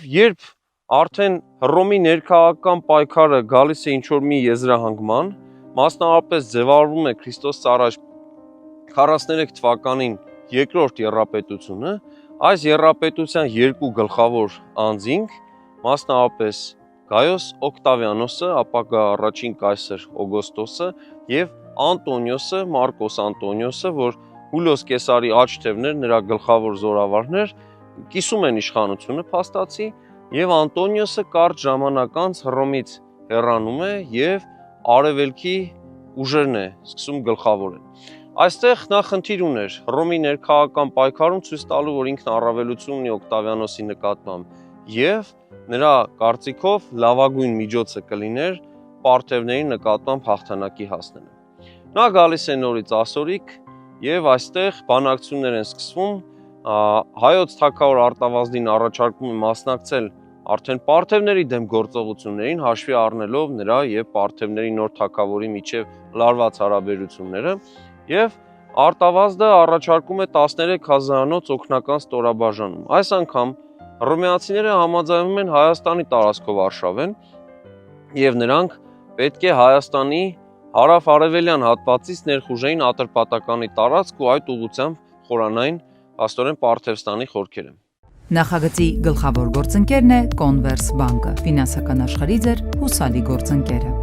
Երբ արդեն Հռոմի ներքաղաքական պայքարը գալիս է ինչ-որ մի եզրահանգման, մասնավորապես ձևավորվում է Քրիստոսից առաջ 43 թվականին երկրորդ եռապետությունը, այս եռապետության երկու գլխավոր անձինք, մասնավորապես Գայոս Օկտավիանոսը, ապագա առաջին կայսր Օգոստոսը եւ Անտոնիոսը, Մարկոս Անտոնիոսը, որ Հուլիոս Կեսարի աջ թևն էր, նրա գլխավոր զորավարն էր, կիսում են իշխանությունը փաստացի եւ Անտոնիոսը կարճ ժամանակ անց Հռոմից հեռանում է եւ արևելքի ուժերն է սկսում գլխավորել։ Այստեղ նա խնդիր ուներ Հռոմի ներքաղաքական պայքարում ցույց տալու, որ ինքն առավելություն ունի Օկտավիանոսի նկատմամբ եւ նրա կարծիքով լավագույն միջոցը կլիներ պարթևների նկատմամբ հաղթանակի հասնելը։ Նա գալիս է նորից ասորիկ եւ այստեղ բանակցություններ են սկսվում, հայոց թագավոր Արտավազդին առաջարկում է մասնակցել արդեն պարթևների դեմ գործողություններին, հաշվի առնելով նրա եւ պարթևների նոր թագավորի միջև լարված հարաբերությունները, եւ Արտավազդը առաջարկում է 13,000-անոց օգնական ստորաբաժանում։ Այս անգամ հռոմեացիները համաձայնում են Հայաստանի տարածքով արշավեն եւ նրանք պետք է Հայաստանի հարավ-արևելյան հատվածից ներխուժեին Ատրպատականի տարածք ու այդ ուղղությամբ խորանային աստորեն Պարթևստանի խորքերը։ Նախագծի գլխավոր գործընկերն է Կոնվերս բանկը, ֆինանսական աշխարհի ձեր հուսալի գործընկերը։